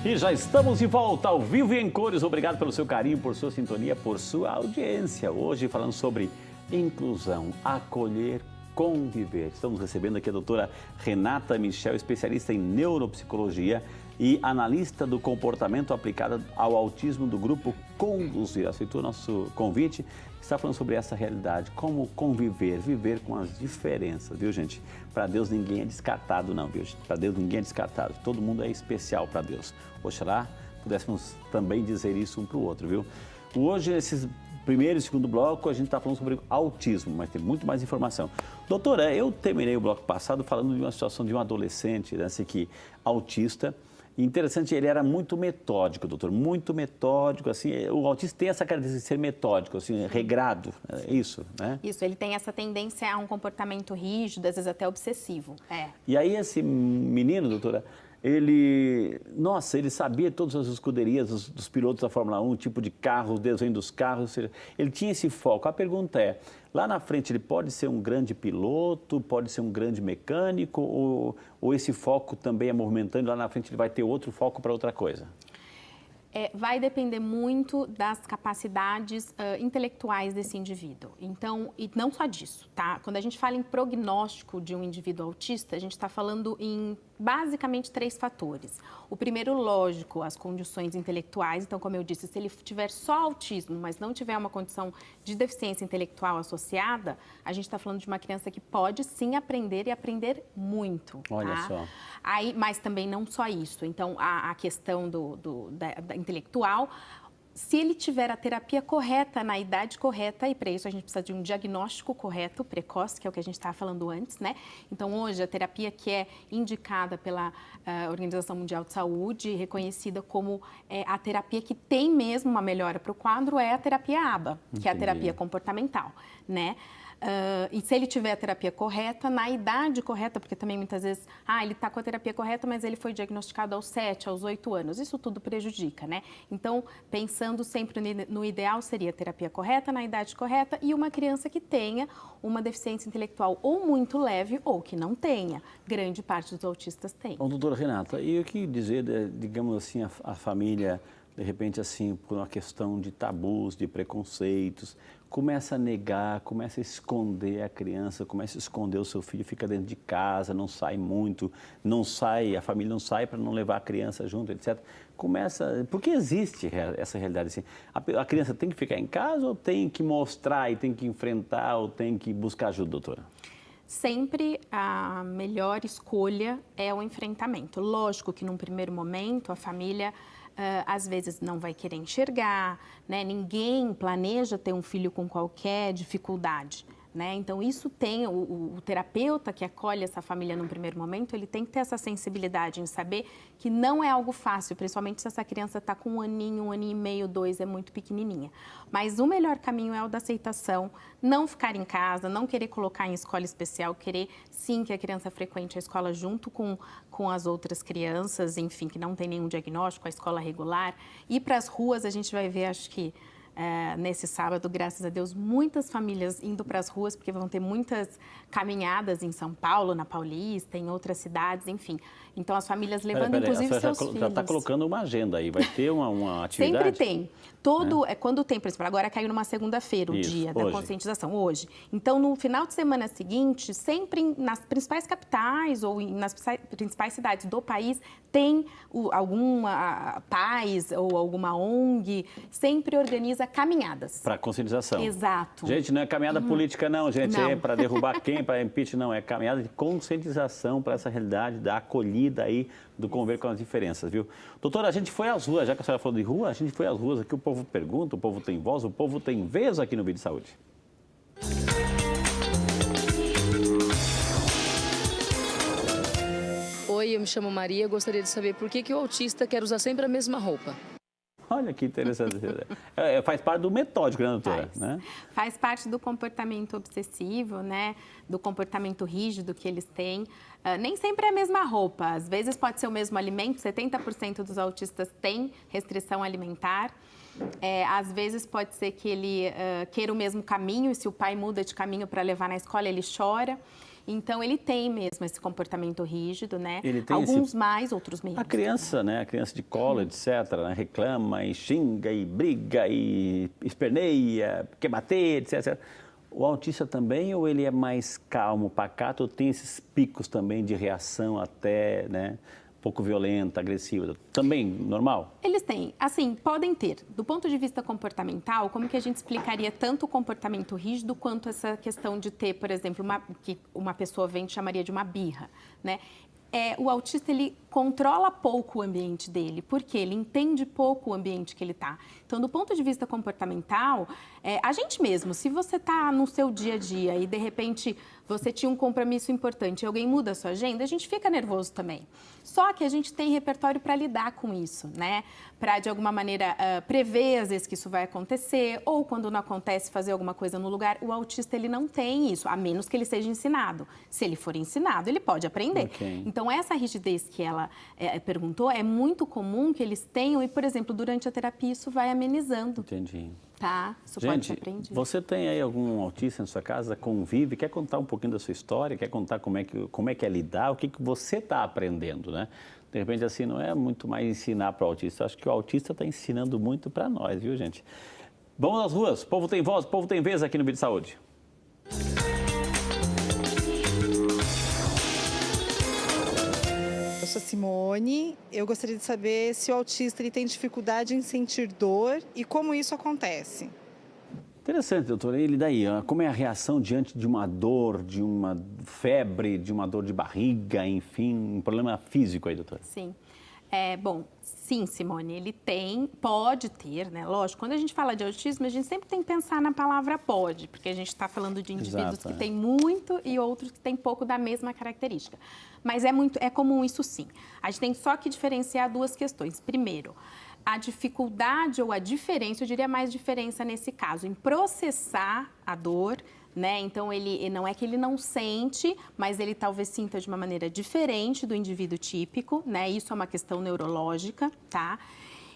E já estamos de volta ao vivo e em cores. Obrigado pelo seu carinho, por sua sintonia, por sua audiência. Hoje falando sobre inclusão, acolher, conviver. Estamos recebendo aqui a doutora Renata Michel, especialista em neuropsicologia e analista do comportamento aplicado ao autismo do grupo Conduzir. Aceitou nosso convite, está falando sobre essa realidade, como conviver, viver com as diferenças, viu, gente? Para Deus ninguém é descartado não, viu, gente? Para Deus ninguém é descartado, todo mundo é especial para Deus. Oxalá pudéssemos também dizer isso um para o outro, viu? Hoje, esses primeiro e segundo bloco, a gente está falando sobre autismo, mas tem muito mais informação. Doutora, eu terminei o bloco passado falando de uma situação de um adolescente, né, que autista. Interessante, ele era muito metódico, doutor, muito metódico, assim, o autista tem essa característica de ser metódico, assim, regrado, é isso, né? Isso, ele tem essa tendência a um comportamento rígido, às vezes até obsessivo, E aí esse menino, doutora, ele sabia todas as escuderias dos pilotos da Fórmula 1, tipo de carro, o desenho dos carros, ou seja, ele tinha esse foco. A pergunta é, lá na frente ele pode ser um grande piloto, pode ser um grande mecânico, ou esse foco também é movimentando, lá na frente ele vai ter outro foco para outra coisa? Vai depender muito das capacidades intelectuais desse indivíduo. Então, e não só disso, tá? Quando a gente fala em prognóstico de um indivíduo autista, a gente está falando em basicamente 3 fatores. O primeiro, lógico, as condições intelectuais. Então, como eu disse, se ele tiver só autismo, mas não tiver uma condição de deficiência intelectual associada, a gente está falando de uma criança que pode sim aprender e aprender muito. Olha tá? só. Aí, mas também não só isso. Então, a questão da intelectual, se ele tiver a terapia correta, na idade correta, e para isso a gente precisa de um diagnóstico correto, precoce, que é o que a gente estava falando antes, né? Então, hoje, a terapia que é indicada pela Organização Mundial de Saúde, reconhecida como a terapia que tem mesmo uma melhora para o quadro, é a terapia ABA, que é a terapia comportamental, né? E se ele tiver a terapia correta, na idade correta, porque também muitas vezes, ele está com a terapia correta, mas ele foi diagnosticado aos 7, aos 8 anos. Isso tudo prejudica, né? Então, pensando sempre no ideal, seria a terapia correta, na idade correta, e uma criança que tenha uma deficiência intelectual ou muito leve ou que não tenha. Grande parte dos autistas tem. Bom, doutora Renata, e o que dizer, digamos assim, a família, de repente, assim, por uma questão de tabus, de preconceitos, começa a negar, começa a esconder a criança, começa a esconder o seu filho, fica dentro de casa, não sai muito, não sai, a família não sai para não levar a criança junto, etc. Por que existe essa realidade assim? A criança tem que ficar em casa ou tem que mostrar e tem que enfrentar ou tem que buscar ajuda, doutora? Sempre a melhor escolha é o enfrentamento. Lógico que num primeiro momento a família às vezes não vai querer enxergar, né? Ninguém planeja ter um filho com qualquer dificuldade, né? Então, isso tem, o terapeuta que acolhe essa família num primeiro momento, ele tem que ter essa sensibilidade em saber que não é algo fácil, principalmente se essa criança está com 1 aninho e meio, 2, é muito pequenininha. Mas o melhor caminho é o da aceitação, não ficar em casa, não querer colocar em escola especial, querer sim que a criança frequente a escola junto com as outras crianças, enfim, que não tem nenhum diagnóstico, a escola regular. Ir para as ruas, a gente vai ver, acho que nesse sábado, graças a Deus, muitas famílias indo para as ruas, porque vão ter muitas caminhadas em São Paulo, na Paulista, em outras cidades, enfim. Então, as famílias levando, inclusive, seus filhos. Já está colocando uma agenda aí, vai ter uma atividade? Sempre tem. Quando tem, por exemplo, agora caiu numa segunda-feira o dia da conscientização, hoje. Então, no final de semana seguinte, sempre nas principais capitais ou nas principais cidades do país, tem alguma paz ou alguma ONG, sempre organiza caminhadas. Para conscientização. Exato. Gente, não é caminhada política não, gente, não. É para derrubar quem, para impeachment, não, é caminhada de conscientização para essa realidade da acolhida aí, do conviver com as diferenças, viu? Doutora, a gente foi às ruas, já que a senhora falou de rua, a gente foi às ruas aqui, o povo pergunta, o povo tem voz, o povo tem vez aqui no Vídeo de Saúde. Oi, eu me chamo Maria, gostaria de saber por que o autista quer usar sempre a mesma roupa. Olha que interessante. Faz parte do metódico, né, doutora? Faz parte do comportamento obsessivo, né? Do comportamento rígido que eles têm. Nem sempre é a mesma roupa. Às vezes pode ser o mesmo alimento. 70% dos autistas têm restrição alimentar. Às vezes pode ser que ele queira o mesmo caminho e se o pai muda de caminho para levar na escola, ele chora. Então, ele tem mesmo esse comportamento rígido, né? Ele tem Alguns mais, outros menos. A criança, né? A criança de colo, etc., né? Reclama e xinga e briga e esperneia, quer bater, etc. O autista também, ou ele é mais calmo, pacato, ou tem esses picos também de reação até, né? Pouco violenta, agressiva, também normal? Eles têm, assim, podem ter. Do ponto de vista comportamental, como que a gente explicaria tanto o comportamento rígido quanto essa questão de ter, por exemplo, que uma pessoa vem e chamaria de uma birra, né? O autista, ele controla pouco o ambiente dele, porque ele entende pouco o ambiente que ele está. Então, do ponto de vista comportamental, a gente mesmo, se você está no seu dia a dia e, de repente, você tinha um compromisso importante e alguém muda a sua agenda, a gente fica nervoso também. Só que a gente tem repertório para lidar com isso, né? Para, de alguma maneira, prever, às vezes, que isso vai acontecer, ou quando não acontece, fazer alguma coisa no lugar. O autista, ele não tem isso, a menos que ele seja ensinado. Se ele for ensinado, ele pode aprender. Okay. Então, essa rigidez que ela perguntou, é muito comum que eles tenham, e, por exemplo, durante a terapia, isso vai amenizando. Entendi. Tá? Isso Gente, pode ser aprendido. Você tem aí algum autista na sua casa, convive, quer contar um pouquinho da sua história, quer contar como é que é lidar, o que você está aprendendo, né? De repente, assim, não é muito mais ensinar para o autista, acho que o autista está ensinando muito para nós, viu, gente? Vamos às ruas, o povo tem voz, o povo tem vez aqui no Vídeo Saúde. Eu sou Simone, eu gostaria de saber se o autista ele tem dificuldade em sentir dor e como isso acontece. Interessante, doutora. E daí, como é a reação diante de uma dor, de uma febre, de uma dor de barriga, enfim, um problema físico aí, doutora? Sim. Bom, sim, Simone, ele pode ter, né? Lógico, quando a gente fala de autismo, a gente sempre tem que pensar na palavra pode, porque a gente está falando de indivíduos que têm muito e outros que têm pouco da mesma característica. Mas é comum isso sim. A gente tem só que diferenciar duas questões. Primeiro, a dificuldade ou a diferença, eu diria mais diferença nesse caso, em processar a dor, né? Então, ele não é que ele não sente, mas ele talvez sinta de uma maneira diferente do indivíduo típico, né? Isso é uma questão neurológica, tá?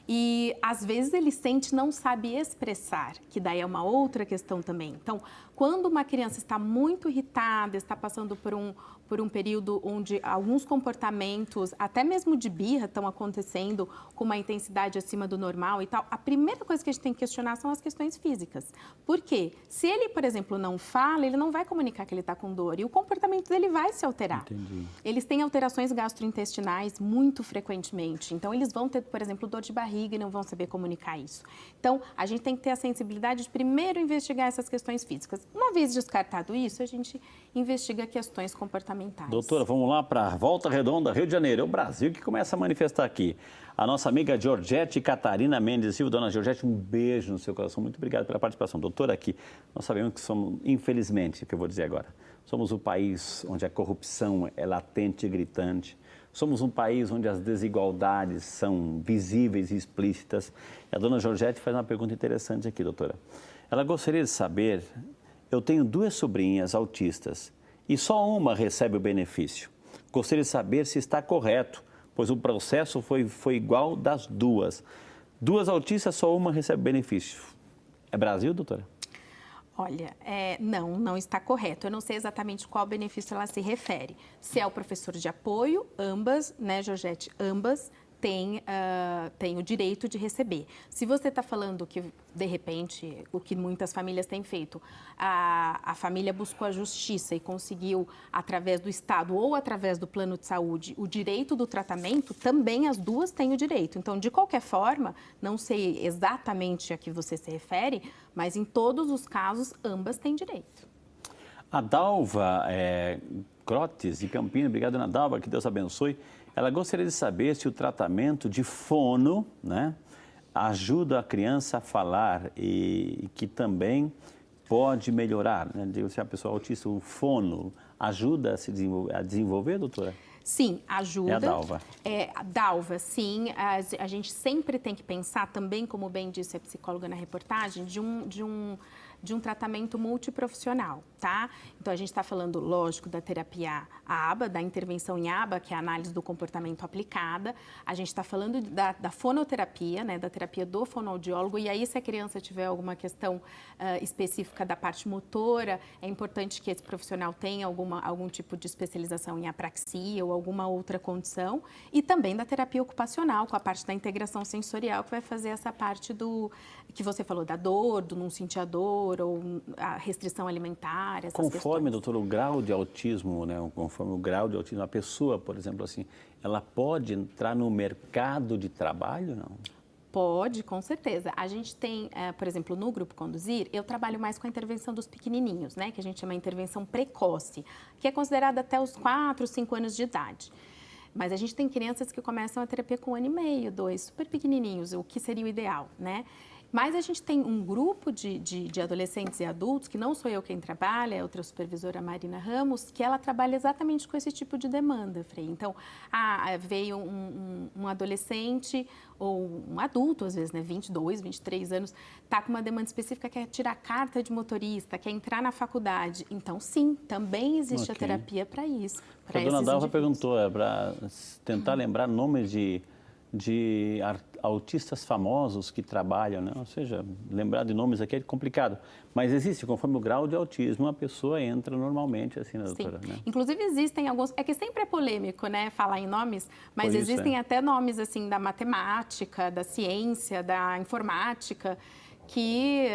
E, às vezes, ele sente e não sabe expressar, que daí é uma outra questão também. Então, quando uma criança está muito irritada, está passando por um período onde alguns comportamentos, até mesmo de birra, estão acontecendo com uma intensidade acima do normal e tal, a primeira coisa que a gente tem que questionar são as questões físicas. Por quê? Se ele, por exemplo, não fala, ele não vai comunicar que ele está com dor e o comportamento dele vai se alterar. Entendi. Eles têm alterações gastrointestinais muito frequentemente. Então, eles vão ter, por exemplo, dor de barriga e não vão saber comunicar isso. Então, a gente tem que ter a sensibilidade de primeiro investigar essas questões físicas. Uma vez descartado isso, a gente investiga questões comportamentais. Doutora, vamos lá para Volta Redonda, Rio de Janeiro. É o Brasil que começa a manifestar aqui. A nossa amiga Georgette Catarina Mendes Silva. Dona Georgette, um beijo no seu coração. Muito obrigado pela participação. Doutora, aqui, nós sabemos que somos, infelizmente, o que eu vou dizer agora, somos um país onde a corrupção é latente e gritante. Somos um país onde as desigualdades são visíveis e explícitas. E a dona Georgette faz uma pergunta interessante aqui, doutora. Ela gostaria de saber, eu tenho 2 sobrinhas autistas e só uma recebe o benefício. Gostaria de saber se está correto, pois o processo foi igual das 2. 2 autistas, só uma recebe benefício. É Brasil, doutora? Olha, não está correto. Eu não sei exatamente qual benefício ela se refere. Se é o professor de apoio, ambas, né, Georgette, ambas têm o direito de receber. Se você está falando que, de repente, o que muitas famílias têm feito, a família buscou a justiça e conseguiu, através do Estado ou através do plano de saúde, o direito do tratamento, também as 2 têm o direito. Então, de qualquer forma, não sei exatamente a que você se refere, mas em todos os casos, ambas têm direito. A Dalva Crotes, de Campinas, obrigado, Ana Dalva, que Deus abençoe. Ela gostaria de saber se o tratamento de fono, né, ajuda a criança a falar e que também pode melhorar, né? Digo, se a pessoa autista, o fono ajuda a desenvolver, doutora? Sim, ajuda. É a Dalva. Dalva, sim. A gente sempre tem que pensar também, como bem disse a psicóloga na reportagem, de um tratamento multiprofissional. tá? Então, a gente está falando, lógico, da terapia ABA, da intervenção em ABA, que é a análise do comportamento aplicada. A gente está falando da fonoterapia, né, da terapia do fonoaudiólogo. E aí, se a criança tiver alguma questão específica da parte motora, é importante que esse profissional tenha algum tipo de especialização em apraxia ou alguma outra condição. E também da terapia ocupacional, com a parte da integração sensorial, que vai fazer essa parte do que você falou, da dor, do não sentir a dor, ou a restrição alimentar, essas Conforme, questões. doutor, o grau de autismo, né? Conforme o grau de autismo, a pessoa, por exemplo, assim, ela pode entrar no mercado de trabalho, não? Pode, com certeza. A gente tem, por exemplo, no Grupo Conduzir, eu trabalho mais com a intervenção dos pequenininhos, né? Que a gente chama de intervenção precoce, que é considerada até os 4, 5 anos de idade. Mas a gente tem crianças que começam a terapia com 1 ano e meio, 2, super pequenininhos, o que seria o ideal, né? Mas a gente tem um grupo de adolescentes e adultos, que não sou eu quem trabalha, é outra supervisora, Marina Ramos, que ela trabalha exatamente com esse tipo de demanda, Frei. Então, veio um adolescente ou um adulto, às vezes, né, 22, 23 anos, está com uma demanda específica, quer tirar carta de motorista, quer entrar na faculdade. Então, sim, também existe a terapia para isso. A dona Dalva perguntou, para tentar lembrar nomes de autistas famosos que trabalham, né? Ou seja, lembrar de nomes aqui é complicado. Mas existe, conforme o grau de autismo, a pessoa entra normalmente, assim, né, doutora? Sim. Né? Inclusive, existem alguns... É que sempre é polêmico, né, falar em nomes, mas existem até nomes, assim, da matemática, da ciência, da informática, que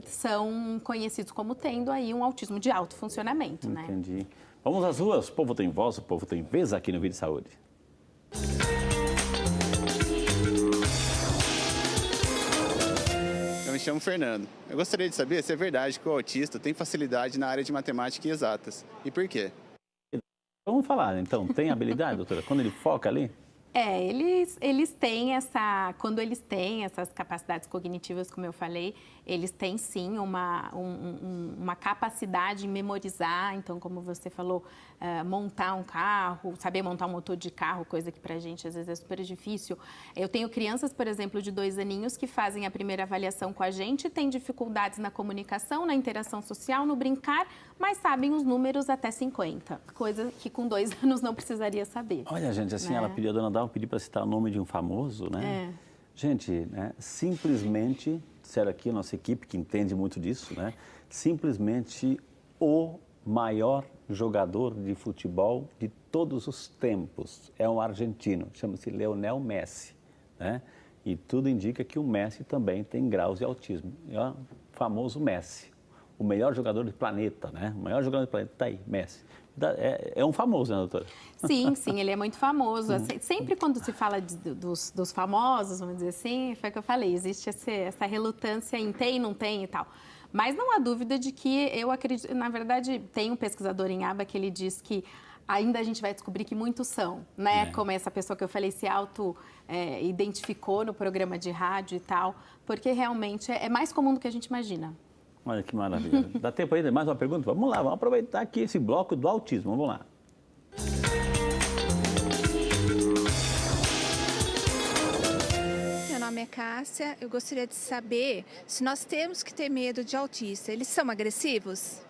são conhecidos como tendo aí um autismo de alto funcionamento, né? Entendi. Vamos às ruas. O povo tem voz, o povo tem vez aqui no Vídeo Saúde. Eu me chamo Fernando. Eu gostaria de saber se é verdade que o autista tem facilidade na área de matemática e exatas. E por quê? Vamos falar, então. Tem habilidade, doutora? Quando ele foca ali? Eles têm quando eles têm essas capacidades cognitivas, como eu falei, eles têm sim uma capacidade em memorizar. Então, como você falou, montar um carro, saber montar um motor de carro, coisa que pra gente às vezes é super difícil. Eu tenho crianças, por exemplo, de 2 aninhos que fazem a primeira avaliação com a gente e têm dificuldades na comunicação, na interação social, no brincar, mas sabem os números até 50, coisa que com 2 anos não precisaria saber. Olha, gente, assim, né? ela pediu, a dona Dalva pediu para citar o nome de um famoso, né? Gente, né, simplesmente, disseram aqui a nossa equipe, que entende muito disso, né? Simplesmente o maior jogador de futebol de todos os tempos. É um argentino, chama-se Lionel Messi, né? E tudo indica que o Messi também tem graus de autismo. É o famoso Messi, o melhor jogador do planeta, né? O maior jogador do planeta está aí, Messi. É um famoso, né, doutora? Sim, sim, ele é muito famoso. Sempre quando se fala dos famosos, vamos dizer assim, foi o que eu falei, existe essa relutância em tem, não tem e tal. Mas não há dúvida de que eu acredito, na verdade, tem um pesquisador em ABA que ele diz que ainda a gente vai descobrir que muitos são, né? Como essa pessoa que eu falei se auto-identificou no programa de rádio e tal, porque realmente é mais comum do que a gente imagina. Olha que maravilha. Dá tempo ainda? Mais uma pergunta? Vamos lá, vamos aproveitar aqui esse bloco do autismo. Vamos lá. Meu nome é Cássia. Eu gostaria de saber se nós temos que ter medo de autista. Eles são agressivos?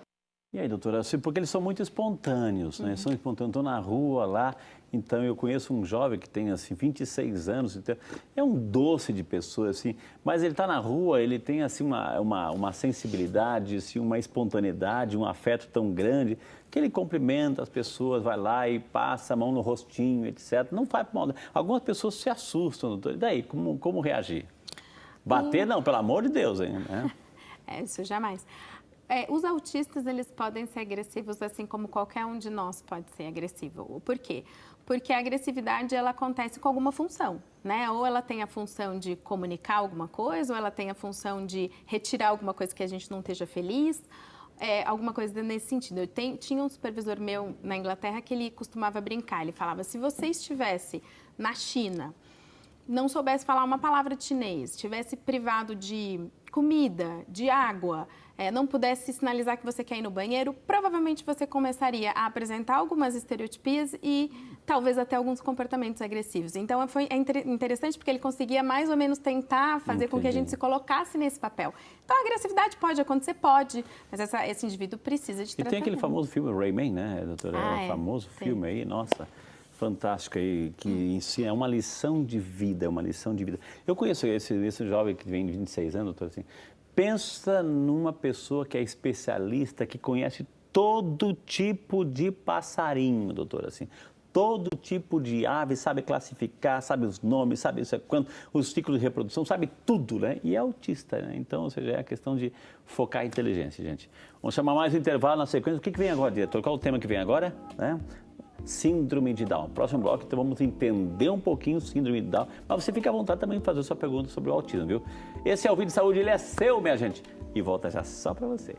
E aí, doutora? Porque eles são muito espontâneos, né? São espontâneos, estão na rua lá. Então, eu conheço um jovem que tem, assim, 26 anos. Então, é um doce de pessoa, assim. Mas ele está na rua, ele tem, assim, uma sensibilidade, assim, uma espontaneidade, um afeto tão grande que ele cumprimenta as pessoas, vai lá e passa a mão no rostinho, etc. Não faz mal. Algumas pessoas se assustam, doutor. E daí, como reagir? Bater, não, pelo amor de Deus, hein? Né? Isso jamais. Os autistas, eles podem ser agressivos, assim como qualquer um de nós pode ser agressivo. Por quê? Porque a agressividade, ela acontece com alguma função, né? Ou ela tem a função de comunicar alguma coisa, ou ela tem a função de retirar alguma coisa que a gente não esteja feliz, alguma coisa nesse sentido. Tinha um supervisor meu na Inglaterra que ele costumava brincar, ele falava, se você estivesse na China, não soubesse falar uma palavra de chinês, estivesse privado de comida, de água, não pudesse sinalizar que você quer ir no banheiro, provavelmente você começaria a apresentar algumas estereotipias e talvez até alguns comportamentos agressivos. Então, é interessante porque ele conseguia mais ou menos tentar fazer com que a gente se colocasse nesse papel. Então, a agressividade pode acontecer, pode, mas esse indivíduo precisa de tratamento. E tem aquele famoso filme Rayman, né, doutora? Ah, o famoso filme aí, nossa, fantástico aí, que ensina, é uma lição de vida, uma lição de vida. Eu conheço esse jovem que vem de 26 anos, doutor, assim, pensa numa pessoa que é especialista, que conhece todo tipo de passarinho, doutor, assim. Todo tipo de ave, sabe classificar, sabe os nomes, sabe isso, os ciclos de reprodução, sabe tudo, né? E é autista, né? Então, ou seja, é a questão de focar a inteligência, gente. Vamos chamar mais um intervalo na sequência. O que vem agora, diretor? Qual o tema que vem agora? Né? Síndrome de Down. Próximo bloco, então vamos entender um pouquinho o síndrome de Down. Mas você fica à vontade também de fazer sua pergunta sobre o autismo, viu? Esse é o Vídeo de Saúde, ele é seu, minha gente. E volta já só para você.